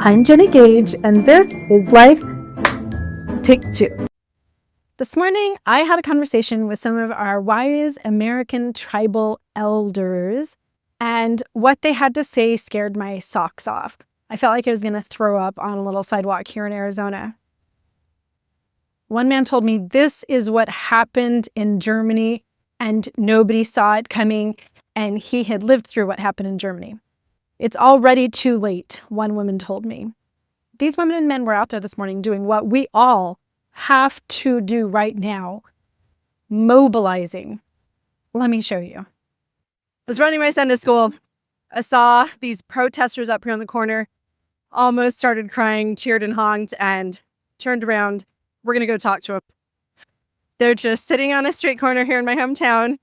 I'm Jenny Gage, and this is Life Take Two. This morning, I had a conversation with some of our wise American tribal elders, and what they had to say scared my socks off. I felt like I was going to throw up on a little sidewalk here in Arizona. One man told me this is what happened in Germany, and nobody saw it coming, and he had lived through what happened in Germany. It's already too late, one woman told me. These women and men were out there this morning doing what we all have to do right now, mobilizing. Let me show you. I was running my son to school. I saw these protesters up here on the corner, almost started crying, cheered and honked, and turned around. We're going to go talk to them. They're just sitting on a street corner here in my hometown.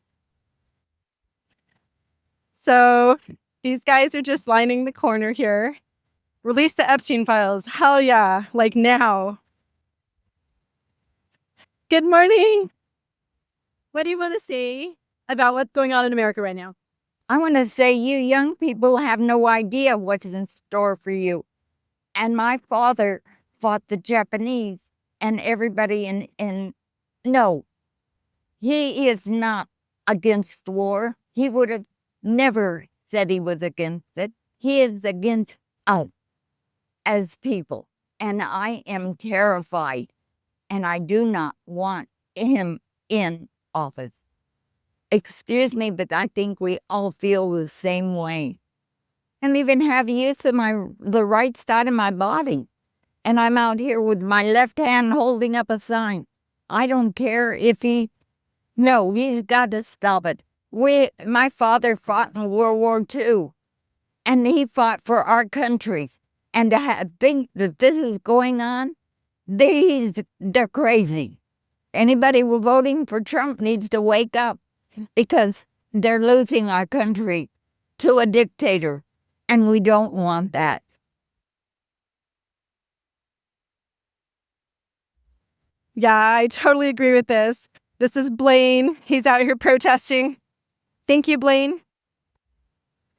So these guys are just lining the corner here. Release the Epstein files. Hell yeah. Like now. Good morning. What do you want to say about what's going on in America right now? I want to say you young people have no idea what's in store for you. And my father fought the Japanese and everybody no, he is not against war. He would have never said he was against it. He is against us as people. And I am terrified. And I do not want him in office. Excuse me, but I think we all feel the same way. And even have use of the right side of my body. And I'm out here with my left hand holding up a sign. I don't care if he's got to stop it. My father fought in World War II. And he fought for our country. And to think that this is going on, they're crazy. Anybody who voting for Trump needs to wake up because they're losing our country to a dictator, and we don't want that. Yeah, I totally agree with this. This is Blaine. He's out here protesting. Thank you, Blaine.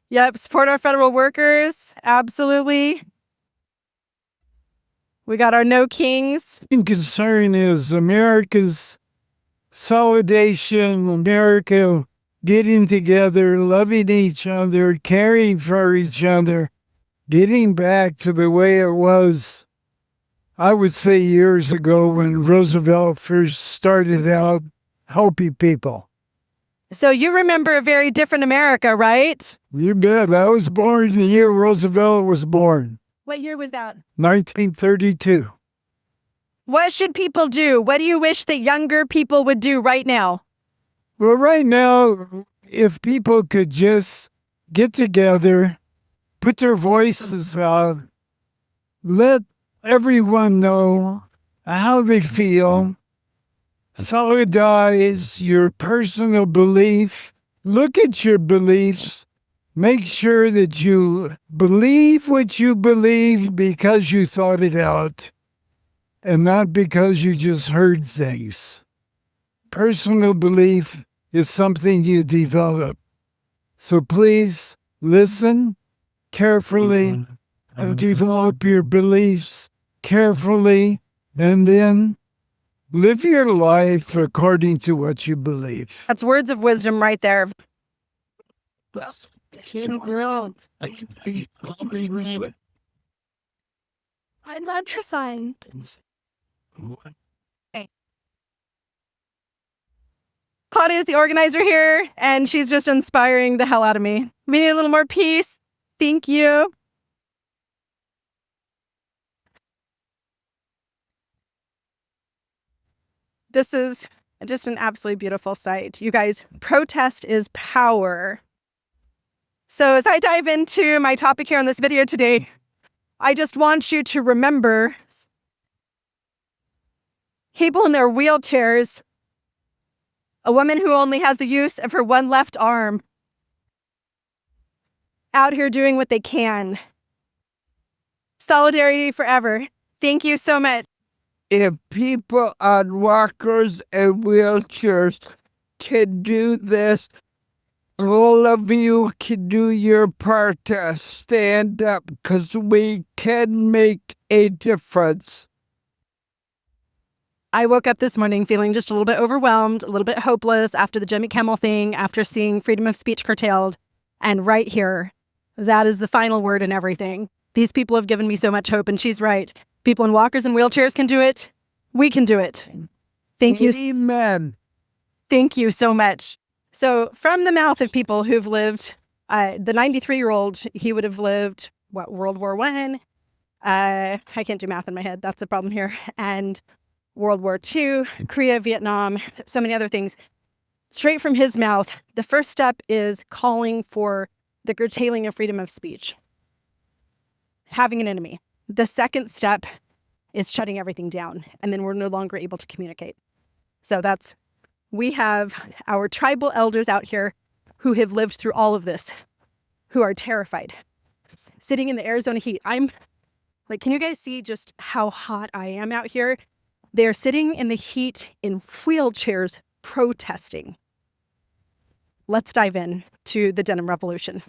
Yep, support our federal workers. Absolutely. We got our no kings. Concern is America's solidarity, America getting together, loving each other, caring for each other, getting back to the way it was, I would say, years ago when Roosevelt first started out helping people. So you remember a very different America, right? You bet. I was born the year Roosevelt was born. What year was that? 1932. What should people do? What do you wish that younger people would do right now? Well, right now, if people could just get together, put their voices out, let everyone know how they feel, solidarize your personal belief, look at your beliefs, make sure that you believe what you believe because you thought it out and not because you just heard things. Personal belief is something you develop. So please listen carefully and develop your beliefs carefully, and then live your life according to what you believe. That's words of wisdom right there. I'm not trying. Claudia is the organizer here, and she's just inspiring the hell out of me. We need a little more peace. Thank you. This is just an absolutely beautiful sight. You guys, protest is power. So as I dive into my topic here on this video today, I just want you to remember people in their wheelchairs, a woman who only has the use of her one left arm, out here doing what they can. Solidarity forever. Thank you so much. If people on walkers and wheelchairs can do this, all of you can do your part to stand up, because we can make a difference. I woke up this morning feeling just a little bit overwhelmed, a little bit hopeless after the Jimmy Kimmel thing, after seeing freedom of speech curtailed. And right here, that is the final word in everything. These people have given me so much hope, and she's right. People in walkers and wheelchairs can do it. We can do it. Thank you. Amen. Thank you so much. So from the mouth of people who've lived, the 93-year-old, he would have lived, World War I? I can't do math in my head. That's the problem here. And World War II, Korea, Vietnam, so many other things. Straight from his mouth, the first step is calling for the curtailing of freedom of speech. Having an enemy. The second step is shutting everything down, and then we're no longer able to communicate. So we have our tribal elders out here who have lived through all of this, who are terrified, sitting in the Arizona heat. I'm like, can you guys see just how hot I am out here? They're sitting in the heat in wheelchairs protesting. Let's dive in to the denim revolution.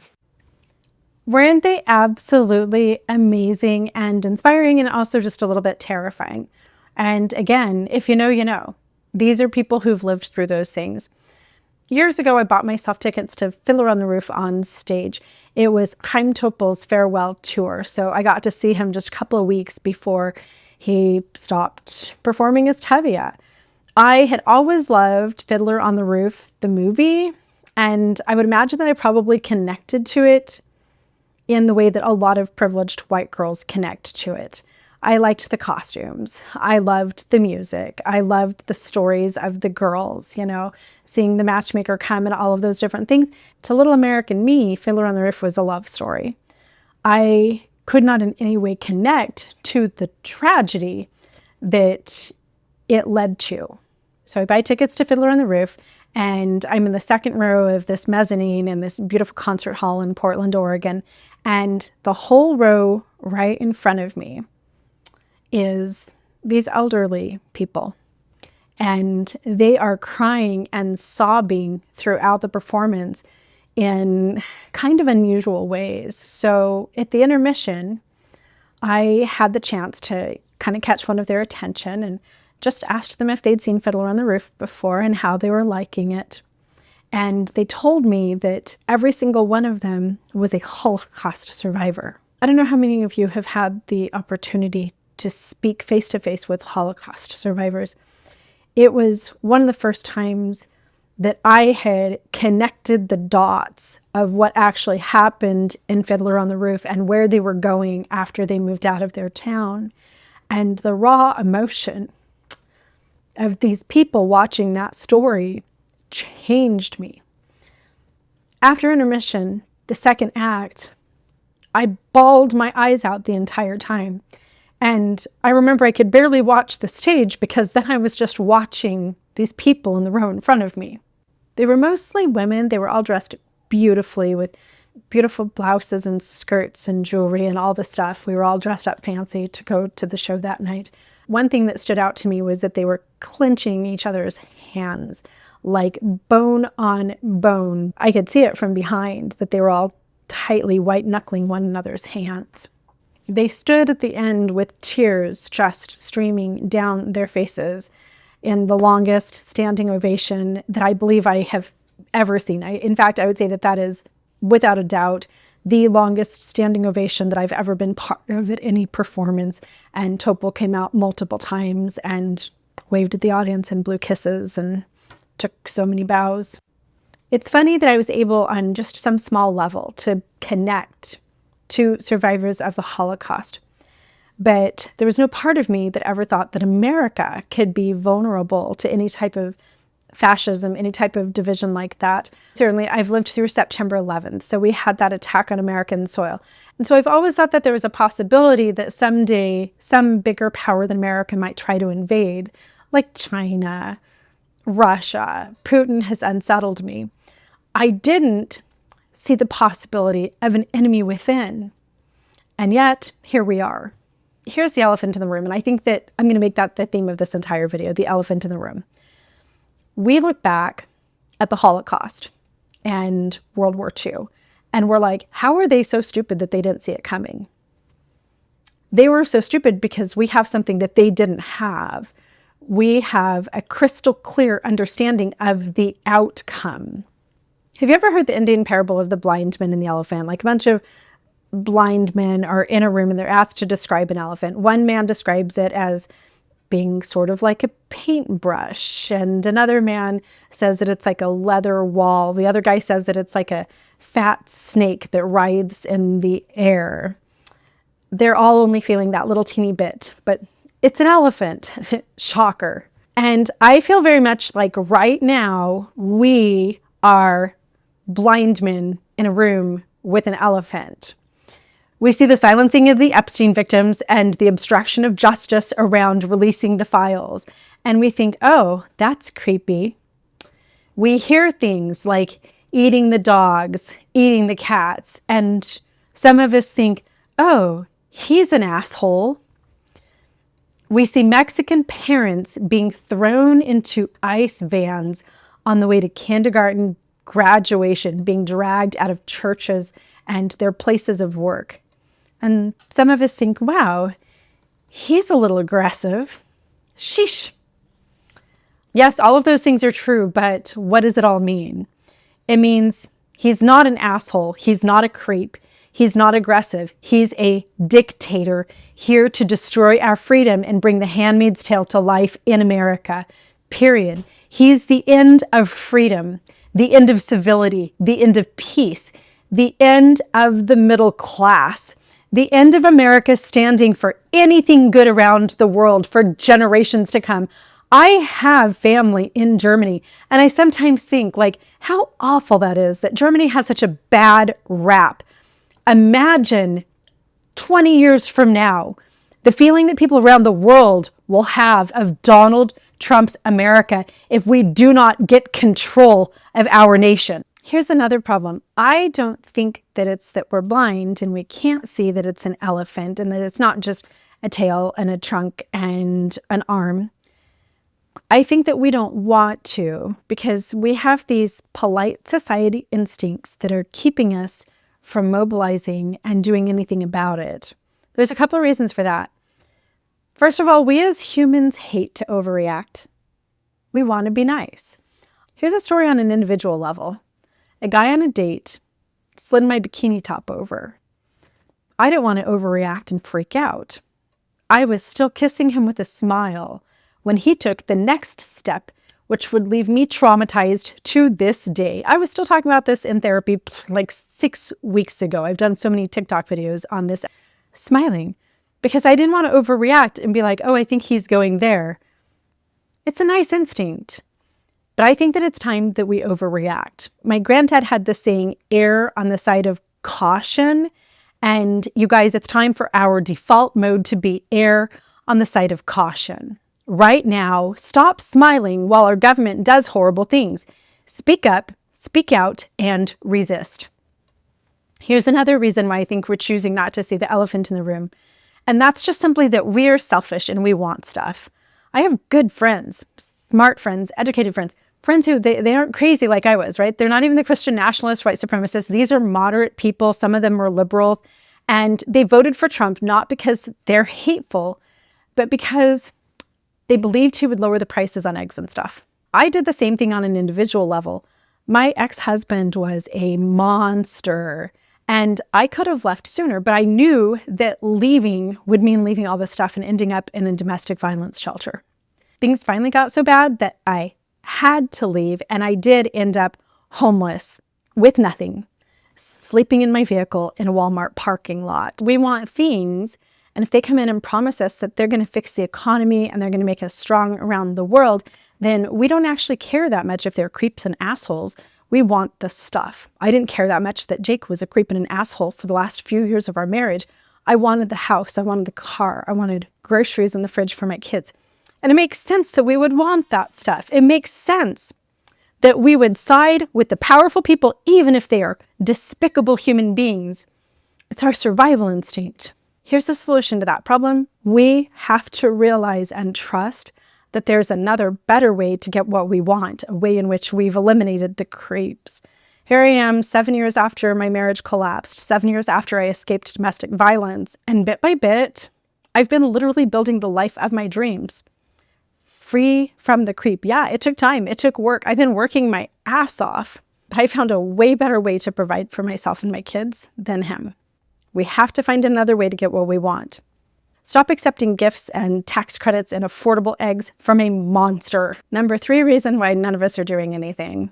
Weren't they absolutely amazing and inspiring, and also just a little bit terrifying? And again, if you know, you know. These are people who've lived through those things. Years ago, I bought myself tickets to Fiddler on the Roof on stage. It was Chaim Topol's farewell tour, so I got to see him just a couple of weeks before he stopped performing as Tevye. I had always loved Fiddler on the Roof, the movie, and I would imagine that I probably connected to it in the way that a lot of privileged white girls connect to it. I liked the costumes. I loved the music. I loved the stories of the girls, seeing the matchmaker come and all of those different things. To little American me, Fiddler on the Roof was a love story. I could not in any way connect to the tragedy that it led to. So I buy tickets to Fiddler on the Roof, and I'm in the second row of this mezzanine in this beautiful concert hall in Portland, Oregon. And the whole row right in front of me is these elderly people. And they are crying and sobbing throughout the performance in kind of unusual ways. So at the intermission, I had the chance to kind of catch one of their attention and just asked them if they'd seen Fiddler on the Roof before and how they were liking it. And they told me that every single one of them was a Holocaust survivor. I don't know how many of you have had the opportunity to speak face-to-face with Holocaust survivors. It was one of the first times that I had connected the dots of what actually happened in Fiddler on the Roof and where they were going after they moved out of their town. And the raw emotion of these people watching that story changed me. After intermission, the second act, I bawled my eyes out the entire time. And I remember I could barely watch the stage because then I was just watching these people in the row in front of me. They were mostly women. They were all dressed beautifully with beautiful blouses and skirts and jewelry and all the stuff. We were all dressed up fancy to go to the show that night. One thing that stood out to me was that they were clenching each other's hands, like bone on bone. I could see it from behind, that they were all tightly white-knuckling one another's hands. They stood at the end with tears just streaming down their faces in the longest standing ovation that I believe I have ever seen. In fact, I would say that that is, without a doubt, the longest standing ovation that I've ever been part of at any performance. And Topol came out multiple times and waved at the audience and blew kisses and took so many bows. It's funny that I was able, on just some small level, to connect to survivors of the Holocaust. But there was no part of me that ever thought that America could be vulnerable to any type of fascism, any type of division like that. Certainly, I've lived through September 11th, so we had that attack on American soil. And so I've always thought that there was a possibility that someday some bigger power than America might try to invade, like China, Russia. Putin has unsettled me. I didn't see the possibility of an enemy within. And yet, here we are. Here's the elephant in the room, and I think that I'm going to make that the theme of this entire video, the elephant in the room. We look back at the Holocaust, and World War II. And we're like, how are they so stupid that they didn't see it coming? They were so stupid because we have something that they didn't have. We have a crystal clear understanding of the outcome. Have you ever heard the Indian parable of the blind man and the elephant? Like a bunch of blind men are in a room and they're asked to describe an elephant. One man describes it as being sort of like a paintbrush, and another man says that it's like a leather wall. The other guy says that it's like a fat snake that writhes in the air. They're all only feeling that little teeny bit, but it's an elephant. Shocker. And I feel very much like right now we are blind men in a room with an elephant. We see the silencing of the Epstein victims and the obstruction of justice around releasing the files. And we think, oh, that's creepy. We hear things like eating the dogs, eating the cats. And some of us think, oh, he's an asshole. We see Mexican parents being thrown into ICE vans on the way to kindergarten graduation, being dragged out of churches and their places of work. And some of us think, wow, he's a little aggressive. Sheesh. Yes, all of those things are true, but what does it all mean? It means he's not an asshole. He's not a creep. He's not aggressive. He's a dictator here to destroy our freedom and bring the Handmaid's Tale to life in America, period. He's the end of freedom, the end of civility, the end of peace, the end of the middle class, the end of America standing for anything good around the world for generations to come. I have family in Germany, and I sometimes think like how awful that is that Germany has such a bad rap. Imagine 20 years from now, the feeling that people around the world will have of Donald Trump's America if we do not get control of our nation. Here's another problem. I don't think that it's that we're blind and we can't see that it's an elephant and that it's not just a tail and a trunk and an arm. I think that we don't want to because we have these polite society instincts that are keeping us from mobilizing and doing anything about it. There's a couple of reasons for that. First of all, we as humans hate to overreact. We want to be nice. Here's a story on an individual level. A guy on a date slid my bikini top over. I didn't want to overreact and freak out. I was still kissing him with a smile when he took the next step, which would leave me traumatized to this day. I was still talking about this in therapy like 6 weeks ago. I've done so many TikTok videos on this, smiling, because I didn't want to overreact and be like, oh, I think he's going there. It's a nice instinct. But I think that it's time that we overreact. My granddad had this saying, err on the side of caution. And you guys, it's time for our default mode to be err on the side of caution. Right now, stop smiling while our government does horrible things. Speak up, speak out, and resist. Here's another reason why I think we're choosing not to see the elephant in the room. And that's just simply that we're selfish and we want stuff. I have good friends, smart friends, educated friends who they aren't crazy like I was, right? They're not even the Christian nationalists, white supremacists. These are moderate people. Some of them were liberals. And they voted for Trump not because they're hateful, but because they believed he would lower the prices on eggs and stuff. I did the same thing on an individual level. My ex-husband was a monster and I could have left sooner, but I knew that leaving would mean leaving all this stuff and ending up in a domestic violence shelter. Things finally got so bad that I had to leave, and I did end up homeless with nothing, sleeping in my vehicle in a Walmart parking lot. We want things, and if they come in and promise us that they're going to fix the economy and they're going to make us strong around the world, then we don't actually care that much if they're creeps and assholes. We want the stuff. I didn't care that much that Jake was a creep and an asshole for the last few years of our marriage. I wanted the house. I wanted the car. I wanted groceries in the fridge for my kids. And it makes sense that we would want that stuff. It makes sense that we would side with the powerful people, even if they are despicable human beings. It's our survival instinct. Here's the solution to that problem. We have to realize and trust that there's another better way to get what we want, a way in which we've eliminated the creeps. Here I am 7 years after my marriage collapsed, 7 years after I escaped domestic violence, and bit by bit, I've been literally building the life of my dreams. Free from the creep. Yeah, it took time. It took work. I've been working my ass off, but I found a way better way to provide for myself and my kids than him. We have to find another way to get what we want. Stop accepting gifts and tax credits and affordable eggs from a monster. Number 3 reason why none of us are doing anything.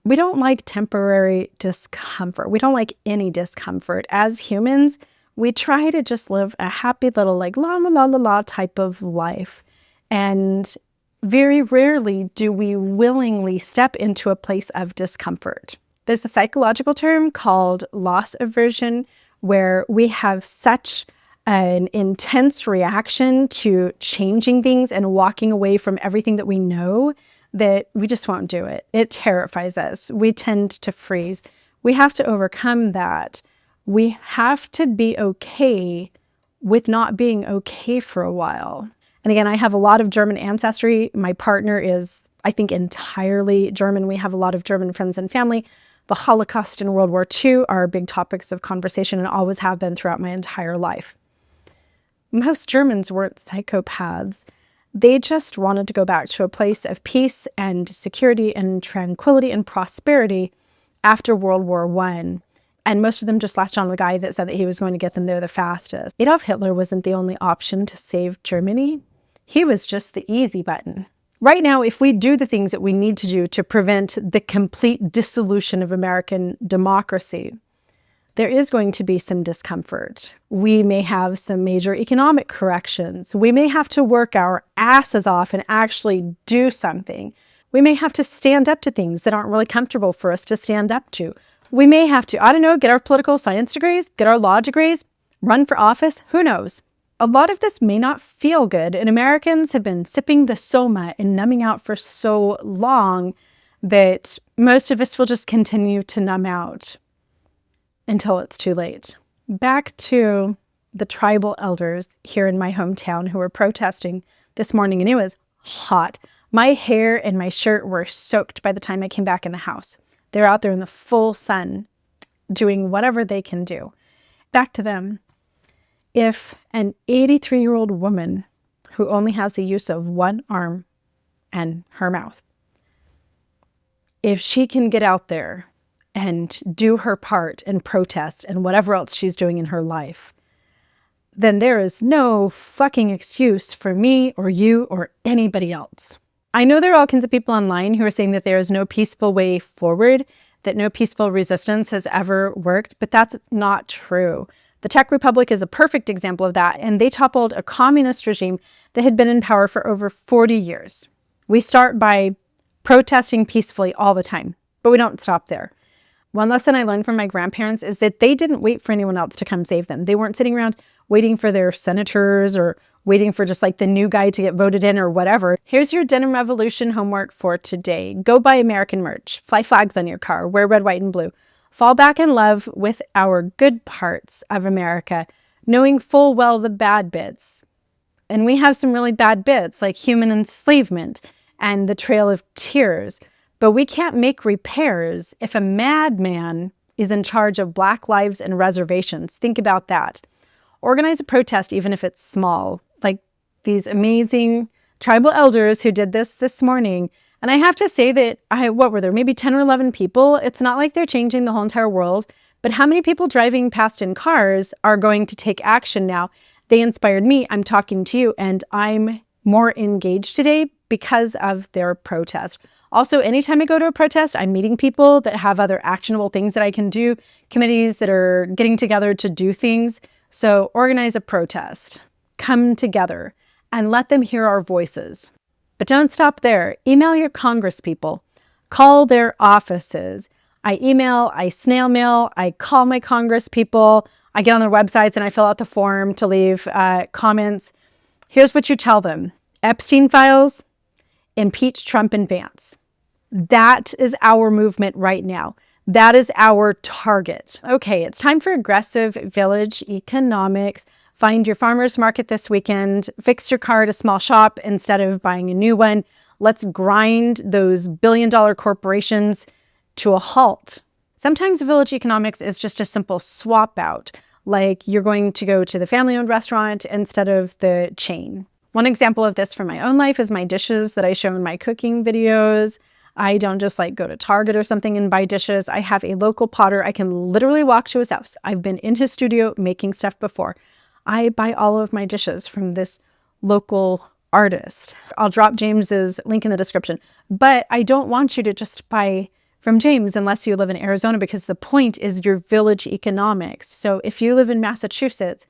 We don't like temporary discomfort. We don't like any discomfort. As humans, we try to just live a happy little like la la la la la type of life. And very rarely do we willingly step into a place of discomfort. There's a psychological term called loss aversion, where we have such an intense reaction to changing things and walking away from everything that we know that we just won't do it. It terrifies us. We tend to freeze. We have to overcome that. We have to be okay with not being okay for a while. And again, I have a lot of German ancestry. My partner is, I think, entirely German. We have a lot of German friends and family. The Holocaust and World War II are big topics of conversation and always have been throughout my entire life. Most Germans weren't psychopaths. They just wanted to go back to a place of peace and security and tranquility and prosperity after World War I. And most of them just latched on the guy that said that he was going to get them there the fastest. Adolf Hitler wasn't the only option to save Germany. He was just the easy button. Right now, if we do the things that we need to do to prevent the complete dissolution of American democracy, there is going to be some discomfort. We may have some major economic corrections. We may have to work our asses off and actually do something. We may have to stand up to things that aren't really comfortable for us to stand up to. We may have to, I don't know, get our political science degrees, get our law degrees, run for office, who knows? A lot of this may not feel good, and Americans have been sipping the soma and numbing out for so long that most of us will just continue to numb out until it's too late. Back to the tribal elders here in my hometown who were protesting this morning, and it was hot. My hair and my shirt were soaked by the time I came back in the house. They're out there in the full sun doing whatever they can do. Back to them. If an 83-year-old woman who only has the use of one arm and her mouth, if she can get out there and do her part and protest and whatever else she's doing in her life, then there is no fucking excuse for me or you or anybody else. I know there are all kinds of people online who are saying that there is no peaceful way forward, that no peaceful resistance has ever worked, but that's not true. The Czech Republic is a perfect example of that, and they toppled a communist regime that had been in power for over 40 years. We start by protesting peacefully all the time, but we don't stop there. One lesson I learned from my grandparents is that they didn't wait for anyone else to come save them. They weren't sitting around waiting for their senators or waiting for just like the new guy to get voted in or whatever. Here's your denim revolution homework for today. Go buy American merch, fly flags on your car, wear red, white, and blue. Fall back in love with our good parts of America, knowing full well the bad bits. And we have some really bad bits like human enslavement and the Trail of Tears. But we can't make repairs if a madman is in charge of Black lives and reservations. Think about that. Organize a protest, even if it's small, like these amazing tribal elders who did this morning. And I have to say that, what were there, maybe 10 or 11 people? It's not like they're changing the whole entire world, but how many people driving past in cars are going to take action now? They inspired me. I'm talking to you, and I'm more engaged today because of their protest. Also, anytime I go to a protest, I'm meeting people that have other actionable things that I can do, committees that are getting together to do things. So organize a protest, come together, and let them hear our voices. But don't stop there. Email your congresspeople. Call their offices. I email, I snail mail, I call my congresspeople. I get on their websites and I fill out the form to leave comments. Here's what you tell them. Epstein files, impeach Trump and Vance. That is our movement right now. That is our target. Okay, it's time for aggressive village economics. Find your farmer's market this weekend. Fix your car at a small shop instead of buying a new one. Let's grind those billion-dollar corporations to a halt. Sometimes village economics is just a simple swap out, like you're going to go to the family-owned restaurant instead of the chain. One example of this from my own life is my dishes that I show in my cooking videos. I don't just like go to Target or something and buy dishes. I have a local potter. I can literally walk to his house. I've been in his studio making stuff before. I buy all of my dishes from this local artist. I'll drop James's link in the description, but I don't want you to just buy from James unless you live in Arizona, because the point is your village economics. So if you live in Massachusetts,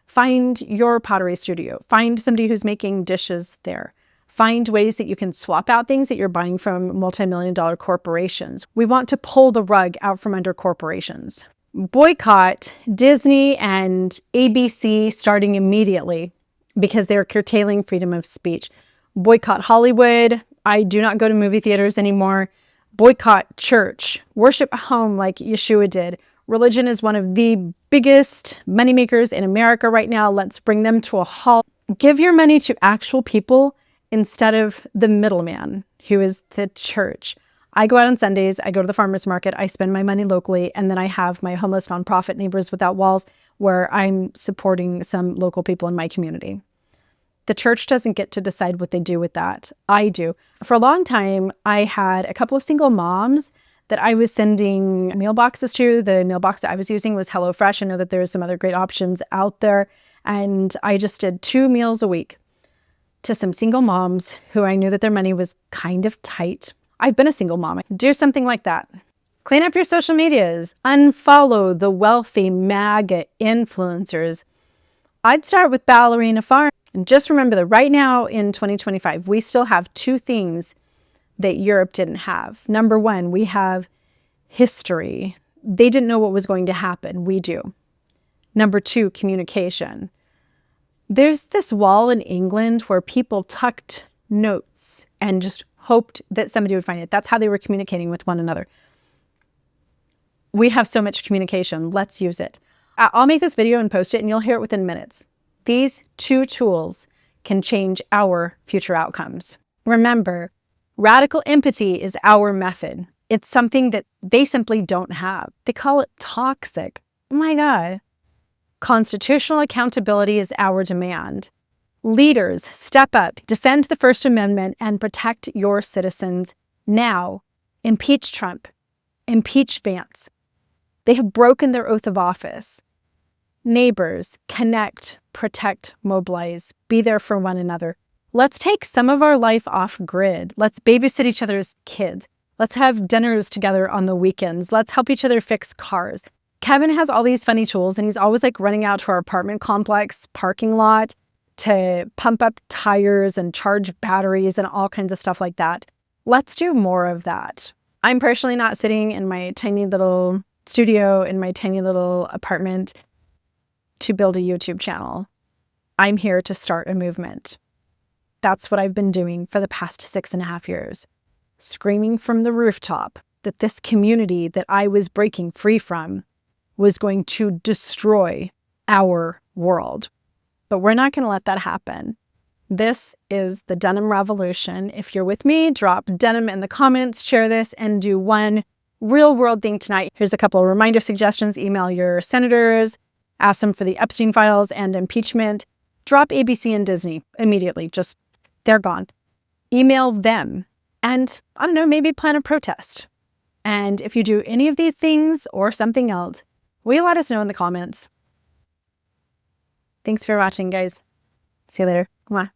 find your pottery studio, find somebody who's making dishes there. Find ways that you can swap out things that you're buying from multi-million-dollar corporations. We want to pull the rug out from under corporations. Boycott Disney and ABC starting immediately because they're curtailing freedom of speech. Boycott Hollywood. I do not go to movie theaters anymore. Boycott church. Worship at home like Yeshua did. Religion is one of the biggest moneymakers in America right now. Let's bring them to a halt. Give your money to actual people instead of the middleman, who is the church. I go out on Sundays, I go to the farmer's market, I spend my money locally, and then I have my homeless nonprofit Neighbors Without Walls, where I'm supporting some local people in my community. The church doesn't get to decide what they do with that. I do. For a long time, I had a couple of single moms that I was sending meal boxes to. The mailbox that I was using was HelloFresh. I know that there's some other great options out there. And I just did 2 meals a week to some single moms who I knew that their money was kind of tight. I've been a single mom. Do something like that. Clean up your social medias. Unfollow the wealthy MAGA influencers. I'd start with Ballerina Farm. And just remember that right now in 2025, we still have 2 things that Europe didn't have. Number 1, we have history. They didn't know what was going to happen. We do. Number 2, communication. There's this wall in England where people tucked notes and just hoped that somebody would find it. That's how they were communicating with one another. We have so much communication. Let's use it. I'll make this video and post it, and you'll hear it within minutes. These 2 tools can change our future outcomes. Remember, radical empathy is our method. It's something that they simply don't have. They call it toxic. Oh my God. Constitutional accountability is our demand. Leaders, step up, defend the First Amendment, and protect your citizens now. Impeach Trump. Impeach Vance. They have broken their oath of office. Neighbors, connect, protect, mobilize, be there for one another. Let's take some of our life off grid. Let's babysit each other's kids. Let's have dinners together on the weekends. Let's help each other fix cars. Kevin has all these funny tools, and he's always like running out to our apartment complex parking lot to pump up tires and charge batteries and all kinds of stuff like that. Let's do more of that. I'm personally not sitting in my tiny little studio in my tiny little apartment to build a YouTube channel. I'm here to start a movement. That's what I've been doing for the past 6.5 years, screaming from the rooftop that this community that I was breaking free from was going to destroy our world. But we're not going to let that happen. This is the denim revolution. If you're with me, drop denim in the comments, share this, and do one real world thing tonight. Here's a couple of reminder suggestions. Email your senators, ask them for the Epstein files and impeachment. Drop ABC and Disney immediately. Just, they're gone. Email them. And I don't know, maybe plan a protest. And if you do any of these things or something else, will you let us know in the comments? Thanks for watching, guys. See you later. Mwah.